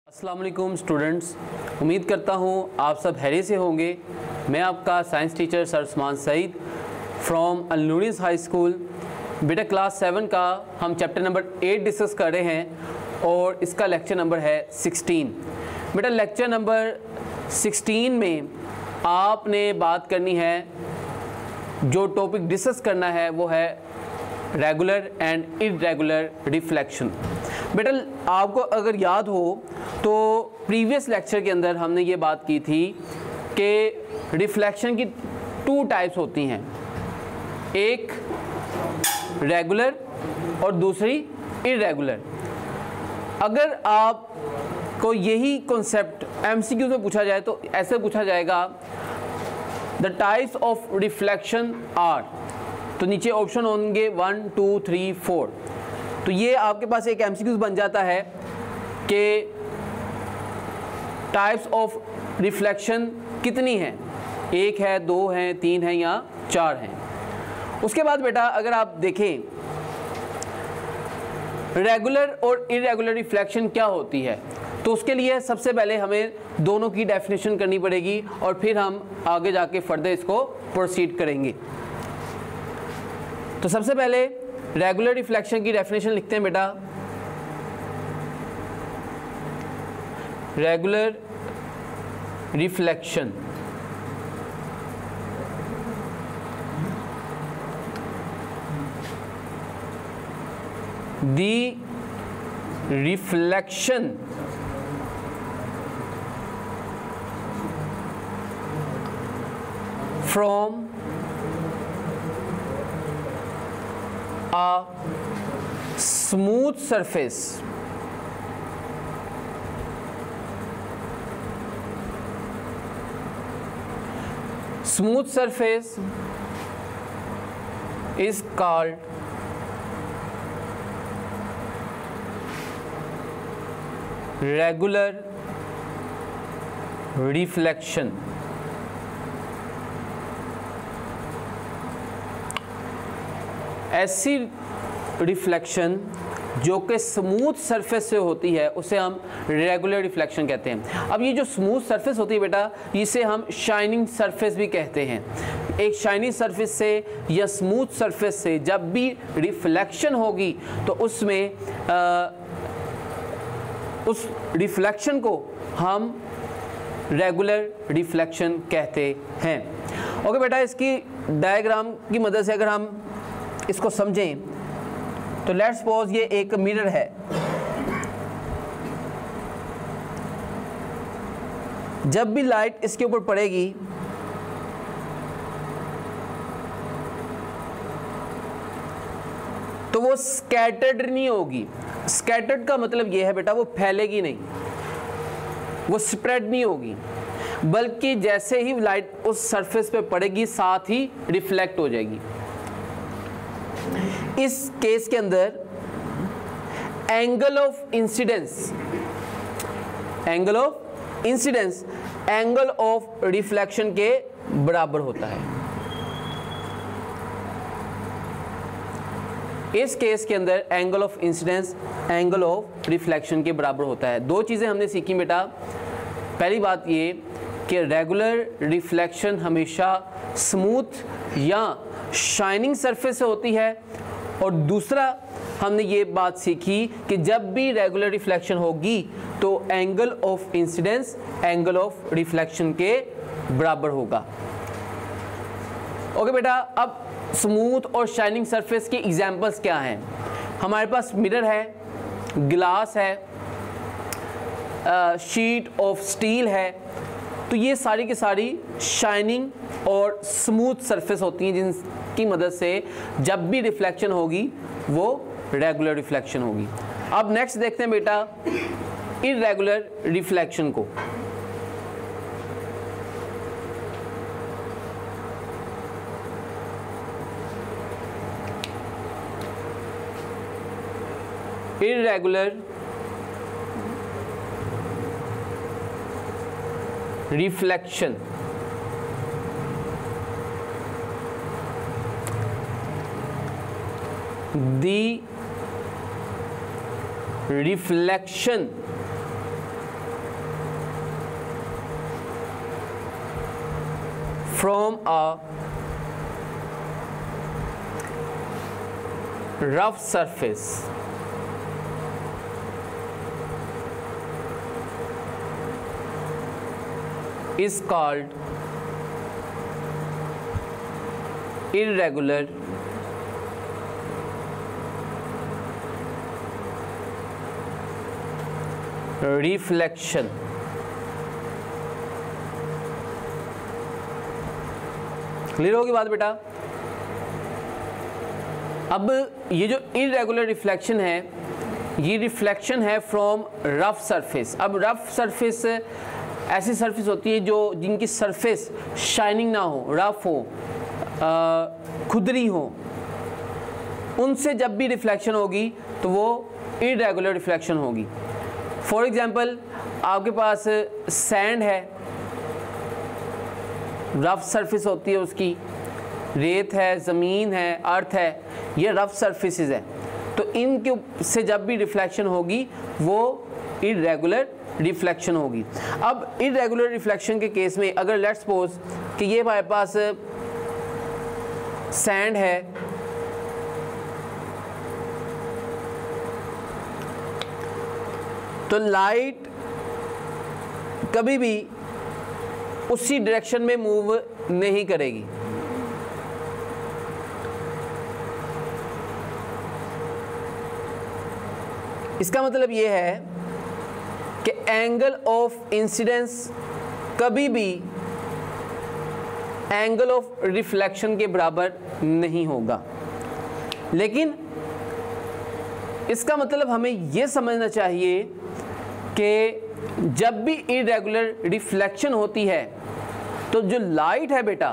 अस्सलाम वालेकुम स्टूडेंट्स, उम्मीद करता हूँ आप सब हैरियत से होंगे। मैं आपका science teacher sir Usman Saeed from Al Nooris high school. बेटा क्लास 7 का हम चैप्टर नंबर 8 डिस्कस कर रहे हैं और इसका लेक्चर नंबर है 16। बेटा लेक्चर नंबर 16 में आपने बात करनी है, जो टॉपिक डिस्कस करना है वो है रेगुलर एंड इर्रेगुलर रिफ्लेक्शन। बेटा आपको अगर याद हो तो प्रीवियस लेक्चर के अंदर हमने ये बात की थी कि रिफ्लेक्शन की 2 टाइप्स होती हैं, एक रेगुलर और दूसरी इर्रेगुलर। अगर आपको यही कॉन्सेप्ट एमसीक्यू में पूछा जाए तो ऐसे पूछा जाएगा, the types of reflection are, तो नीचे ऑप्शन होंगे 1 2 3 4। तो ये आपके पास एक एमसीक्यू बन जाता है कि टाइप्स ऑफ रिफ्लेक्शन कितनी हैं, 1 है, 2 हैं, 3 हैं या 4 हैं। उसके बाद बेटा अगर आप देखें रेगुलर और इर्रेगुलर रिफ्लेक्शन क्या होती है, तो उसके लिए सबसे पहले हमें दोनों की डेफिनेशन करनी पड़ेगी और फिर हम आगे जाके फर्दर इसको प्रोसीड करेंगे। तो सबसे पहले रेगुलर रिफ्लेक्शन की डेफिनेशन लिखते हैं बेटा। Regular reflection the reflection from a smooth surface is called regular reflection. ऐसी रिफ्लेक्शन जो कि स्मूथ सरफेस से होती है उसे हम रेगुलर रिफ्लेक्शन कहते हैं। अब ये जो स्मूथ सरफेस होती है बेटा, इसे हम शाइनिंग सरफेस भी कहते हैं। एक शाइनिंग सरफेस से या स्मूथ सरफेस से जब भी रिफ्लेक्शन होगी तो उसमें उस रिफ्लेक्शन को हम रेगुलर रिफ्लेक्शन कहते हैं। ओके बेटा, इसकी डायग्राम की मदद से अगर हम इसको समझें तो लेट्स सपोज ये एक मिरर है। जब भी लाइट इसके ऊपर पड़ेगी तो वो स्कैटर्ड नहीं होगी। स्कैटर्ड का मतलब ये है बेटा, वो फैलेगी नहीं, वो स्प्रेड नहीं होगी, बल्कि जैसे ही लाइट उस सरफेस पे पड़ेगी साथ ही रिफ्लेक्ट हो जाएगी। इस केस के अंदर angle of incidence angle of reflection के बराबर होता है। इस केस के अंदर angle of incidence angle of reflection के बराबर होता है। 2 चीज़ें हमने सीखी बेटा। पहली बात ये कि रेगुलर रिफ्लेक्शन हमेशा स्मूथ या शाइनिंग सरफेस से होती है, और दूसरा हमने ये बात सीखी कि जब भी रेगुलर रिफ्लेक्शन होगी तो angle of incidence angle of reflection के बराबर होगा। ओके बेटा, अब स्मूथ और शाइनिंग सरफेस के एग्जांपल्स क्या हैं? हमारे पास मिरर है, ग्लास है, शीट ऑफ स्टील है। तो ये सारी की सारी शाइनिंग और स्मूथ सरफेस होती हैं जिनकी मदद से जब भी रिफ्लेक्शन होगी वो रेगुलर रिफ्लेक्शन होगी। अब नेक्स्ट देखते हैं बेटा इर्रेगुलर रिफ्लेक्शन को। Irregular reflection the reflection from a rough surface is called irregular reflection। Clear होगी बात बेटा? अब ये जो इरेगुलर रिफ्लेक्शन है, ये रिफ्लेक्शन है फ्रॉम रफ सरफेस। अब रफ सरफेस ऐसी सरफेस होती है जो जिनकी सरफेस शाइनिंग ना हो, रफ हो, खुदरी हो, उनसे जब भी रिफ्लेक्शन होगी तो वो इरेगुलर रिफ्लेक्शन होगी। फॉर एग्जांपल आपके पास सैंड है, रफ सरफेस होती है उसकी, रेत है, ज़मीन है, अर्थ है, ये रफ सरफेसेस है, तो इनके से जब भी रिफ्लेक्शन होगी वो इरेगुलर रिफ्लेक्शन होगी। अब इरेगुलर रिफ्लेक्शन के केस में अगर लेट्स सपोज कि ये हमारे पास सैंड है, तो लाइट कभी भी उसी डायरेक्शन में मूव नहीं करेगी। इसका मतलब ये है कि एंगल ऑफ इंसिडेंस कभी भी एंगल ऑफ रिफ्लेक्शन के बराबर नहीं होगा। लेकिन इसका मतलब हमें यह समझना चाहिए कि जब भी इरेगुलर रिफ्लेक्शन होती है तो जो लाइट है बेटा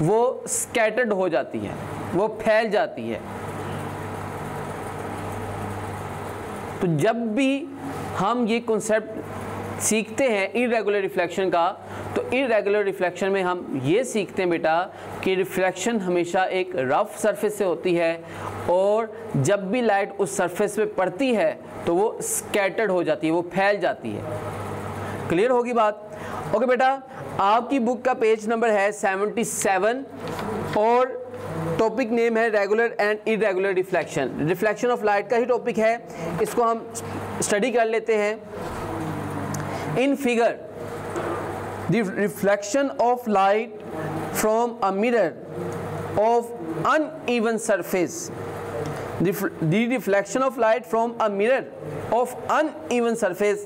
वो स्कैटर्ड हो जाती है, वो फैल जाती है। तो जब भी हम ये कॉन्सेप्ट सीखते हैं इरेगुलर रिफ्लेक्शन का, तो इरेगुलर रिफ्लेक्शन में हम ये सीखते हैं बेटा कि रिफ्लेक्शन हमेशा एक रफ सरफेस से होती है और जब भी लाइट उस सरफेस पे पड़ती है तो वो स्कैटर्ड हो जाती है, वो फैल जाती है। क्लियर होगी बात? ओके बेटा, आपकी बुक का पेज नंबर है 77 और टॉपिक नेम है regular and irregular reflection. Reflection of light का ही टॉपिक है, इसको हम स्टडी कर लेते हैं। In figure the reflection of light from a mirror of uneven surface, the reflection of light from a mirror of uneven surface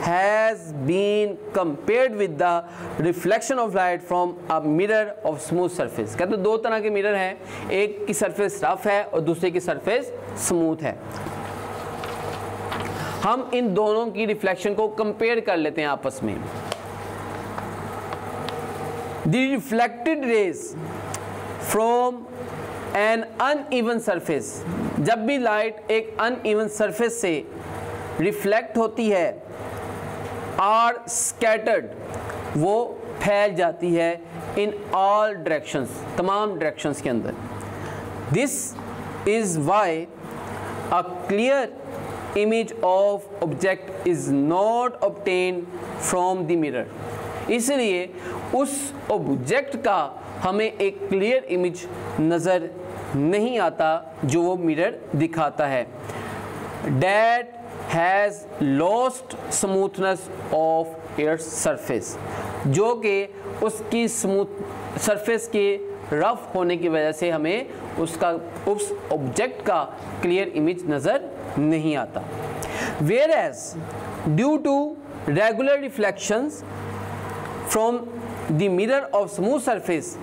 has been compared with the reflection of light from a mirror of smooth surface। कहते हैं दो तरह के mirror हैं, एक की surface rough है और दूसरे की सरफेस स्मूथ है। हम इन दोनों की रिफ्लेक्शन को कंपेयर कर लेते हैं आपस में। The reflected rays from an uneven surface, जब भी लाइट एक अनइवन सरफेस से रिफ्लेक्ट होती है, आर स्कैटर्ड, वो फैल जाती है इन ऑल डायरेक्शंस, तमाम डायरेक्शंस के अंदर। This is why a clear image of object is not obtained from the mirror. इसलिए उस ऑब्जेक्ट का हमें एक क्लियर इमेज नज़र नहीं आता जो वो मिरर दिखाता है। That has lost smoothness of its surface, जो कि उसकी स्मूथ सरफेस के रफ होने की वजह से हमें उस ऑब्जेक्ट का क्लियर इमेज नज़र नहीं आता। Whereas due to regular reflections from the mirror of smooth surface,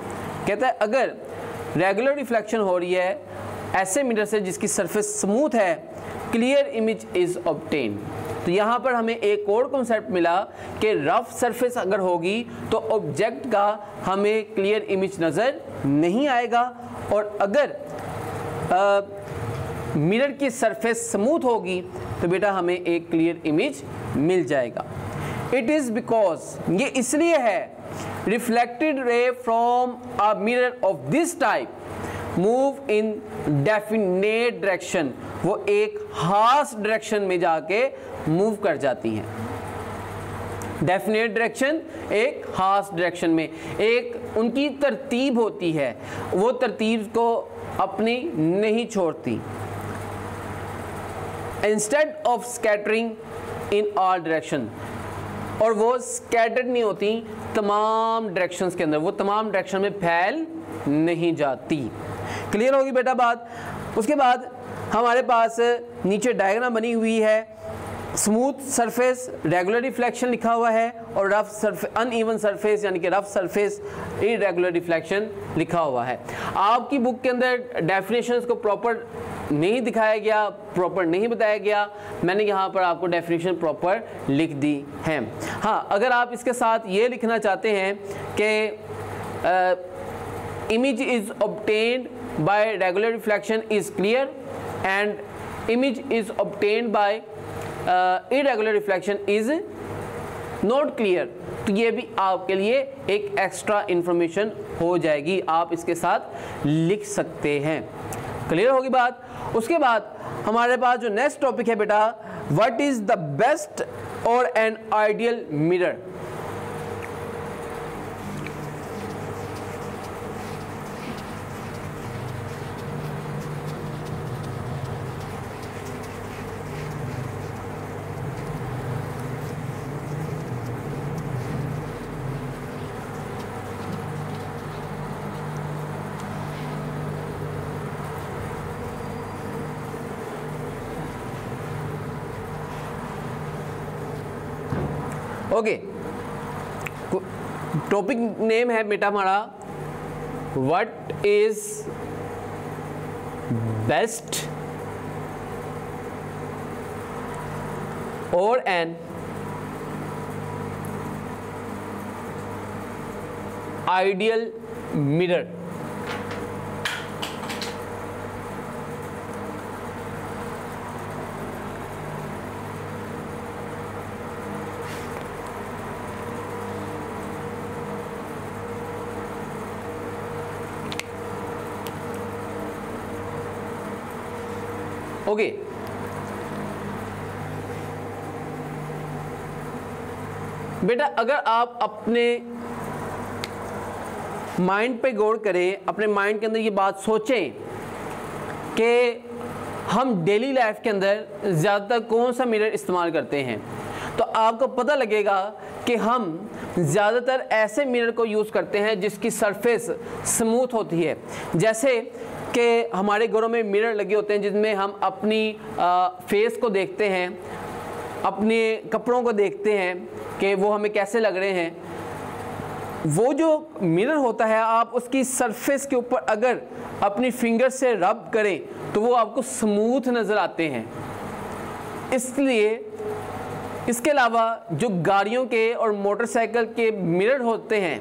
कहता है अगर रेगुलर रिफ्लेक्शन हो रही है ऐसे मिरर से जिसकी सरफेस स्मूथ है, क्लियर इमेज इज ऑब्टेन। तो यहाँ पर हमें एक और कॉन्सेप्ट मिला कि रफ सरफेस अगर होगी तो ऑब्जेक्ट का हमें क्लियर इमेज नज़र नहीं आएगा, और अगर मिरर की सरफेस स्मूथ होगी तो बेटा हमें एक क्लियर इमेज मिल जाएगा। इट इज़ बिकॉज, ये इसलिए है, reflected ray from a mirror of this type move in definite direction, वो एक खास डायरेक्शन में जाके मूव कर जाती हैं। डेफिनेट डायरेक्शन, एक खास डायरेक्शन में, एक उनकी तरतीब होती है, वो तरतीब को अपनी नहीं छोड़ती। Instead of scattering in all direction, और वो स्कैटर्ड नहीं होती तमाम डायरेक्शंस के अंदर, वो तमाम डायरेक्शन में फैल नहीं जाती। क्लियर होगी बेटा बात। उसके बाद हमारे पास नीचे डायग्राम बनी हुई है, स्मूथ सरफेस रेगुलर रिफ्लेक्शन लिखा हुआ है, और रफ सरफेस अनइवन सरफेस यानी कि रफ सरफेस इरेगुलर रिफ्लेक्शन लिखा हुआ है। आपकी बुक के अंदर डेफिनेशंस को प्रॉपर नहीं दिखाया गया, प्रॉपर नहीं बताया गया, मैंने यहाँ पर आपको डेफिनेशन प्रॉपर लिख दी है। हाँ, अगर आप इसके साथ ये लिखना चाहते हैं कि image is obtained by regular reflection is clear and image is obtained by irregular reflection is not clear, तो ये भी आपके लिए एक एक्स्ट्रा इंफॉर्मेशन हो जाएगी, आप इसके साथ लिख सकते हैं। क्लियर होगी बात। उसके बाद हमारे पास जो नेक्स्ट टॉपिक है बेटा, व्हाट इज द बेस्ट और an ideal mirror. Okay, topic name है बेटा हमारा व्हाट इज बेस्ट और एन आइडियल मिरर। ओके, बेटा अगर आप अपने माइंड पे गौर करें, अपने माइंड के अंदर ये बात सोचें कि हम डेली लाइफ के अंदर ज़्यादातर कौन सा मिरर इस्तेमाल करते हैं, तो आपको पता लगेगा कि हम ज़्यादातर ऐसे मिरर को यूज़ करते हैं जिसकी सरफेस स्मूथ होती है। जैसे कि हमारे घरों में मिरर लगे होते हैं जिसमें हम अपनी फेस को देखते हैं, अपने कपड़ों को देखते हैं कि वो हमें कैसे लग रहे हैं। वो जो मिरर होता है, आप उसकी सरफेस के ऊपर अगर अपनी फिंगर से रब करें तो वो आपको स्मूथ नज़र आते हैं। इसलिए इसके अलावा जो गाड़ियों के और मोटरसाइकिल के मिरर होते हैं,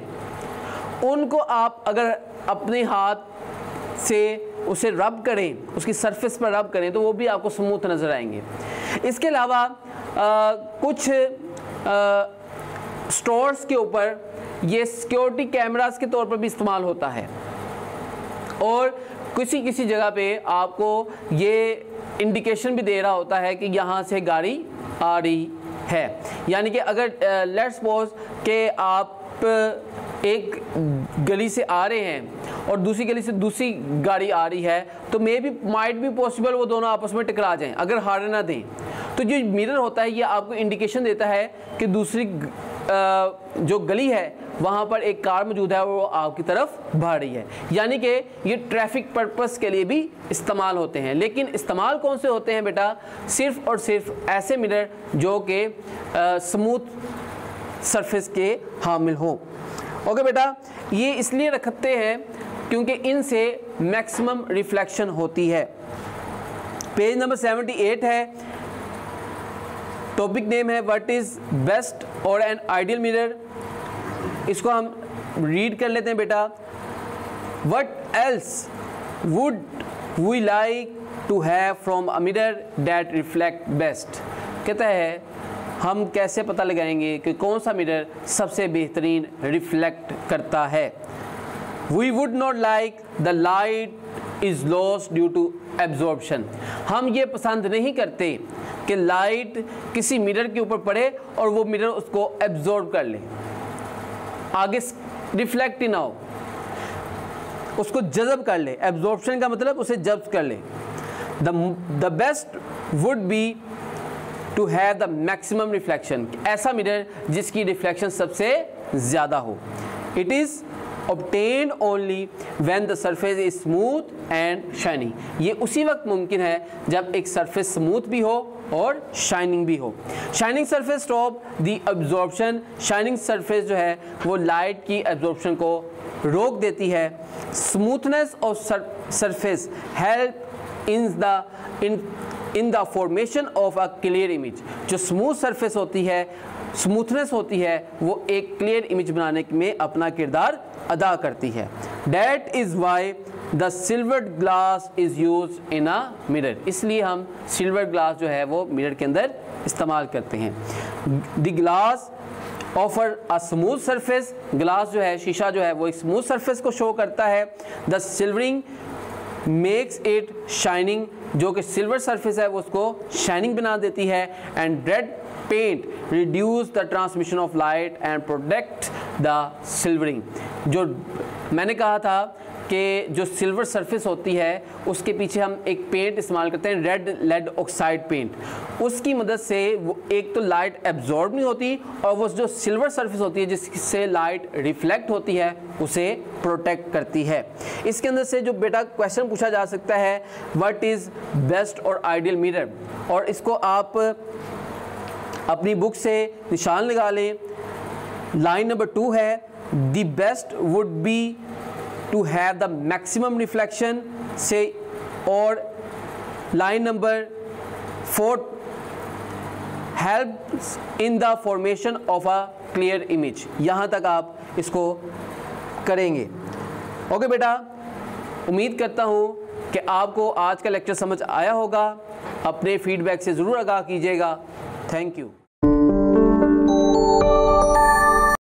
उनको आप अगर अपने हाथ से उसे रब करें, उसकी सरफेस पर रब करें, तो वो भी आपको स्मूथ नज़र आएंगे। इसके अलावा कुछ स्टोर्स के ऊपर ये सिक्योरिटी कैमरास के तौर पर भी इस्तेमाल होता है, और किसी किसी जगह पे आपको ये इंडिकेशन भी दे रहा होता है कि यहाँ से गाड़ी आ रही है। यानी कि अगर लेट्स सपोज कि आप एक गली से आ रहे हैं और दूसरी गली से दूसरी गाड़ी आ रही है, तो माइट भी पॉसिबल वो दोनों आपस में टकरा जाएं अगर हार्न ना दें। तो जो मिरर होता है ये आपको इंडिकेशन देता है कि दूसरी जो गली है वहाँ पर एक कार मौजूद है और वो आपकी तरफ बढ़ रही है। यानी कि ये ट्रैफिक पर्पस के लिए भी इस्तेमाल होते हैं। लेकिन इस्तेमाल कौन से होते हैं बेटा? सिर्फ़ और सिर्फ ऐसे मिरर जो कि स्मूथ सरफेस के हामिल हों। ओके बेटा, ये इसलिए रखते हैं क्योंकि इनसे मैक्सिमम रिफ्लेक्शन होती है। पेज नंबर 78 है, टॉपिक नेम है व्हाट इज़ बेस्ट और एन आइडियल मिरर। इसको हम रीड कर लेते हैं बेटा। What else would we like to have from a mirror that reflect best. कहता है हम कैसे पता लगाएंगे कि कौन सा मिरर सबसे बेहतरीन रिफ्लेक्ट करता है। We would not like the light is lost due to absorption. हम ये पसंद नहीं करते कि लाइट किसी मिरर के ऊपर पड़े और वो मिरर उसको एब्जॉर्ब कर ले। आगे रिफ्लेक्ट ना हो, उसको जज़ब कर ले। एब्जॉर्प्शन का मतलब उसे जब्त कर ले। The best would be to have the maximum reflection, ऐसा मिरर जिसकी रिफ्लेक्शन सबसे ज़्यादा हो। It is obtained only when the surface is smooth and shiny, ये उसी वक्त मुमकिन है जब एक सरफेस स्मूथ भी हो और शाइनिंग भी हो। Shining surface stop the absorption, shining surface जो है वो लाइट की एब्जॉर्प्शन को रोक देती है। Smoothness of surface help in the formation of a clear image, जो स्मूथ सरफेस होती है, स्मूथनेस होती है, वो एक क्लियर इमेज बनाने में अपना किरदार अदा करती है। That is why the silvered glass is used in a mirror, इसलिए हम सिल्वर ग्लास जो है वो मिरर के अंदर इस्तेमाल करते हैं। The glass offer a smooth surface, glass जो है, शीशा जो है वो एक स्मूथ सरफेस को शो करता है। The silvering makes it shining, जो कि सिल्वर सरफेस है वो उसको शाइनिंग बना देती है। And red paint reduce the transmission of light and protect the silvering, जो मैंने कहा था कि जो सिल्वर सरफेस होती है उसके पीछे हम एक पेंट इस्तेमाल करते हैं, रेड लेड ऑक्साइड पेंट। उसकी मदद से वो एक तो लाइट एब्जॉर्ब नहीं होती और वो जो सिल्वर सरफेस होती है जिससे लाइट रिफ्लेक्ट होती है उसे प्रोटेक्ट करती है। इसके अंदर से जो बेटा क्वेश्चन पूछा जा सकता है, व्हाट इज़ बेस्ट और आइडियल मिरर, और इसको आप अपनी बुक से निशान लगा लें। लाइन नंबर 2 है, the best would be to have the maximum reflection से, और line number 4 help in the formation of a clear image. यहाँ तक आप इसको करेंगे। ओके बेटा, उम्मीद करता हूँ कि आपको आज का लेक्चर समझ आया होगा। अपने फीडबैक से ज़रूर आगाह कीजिएगा। Thank you.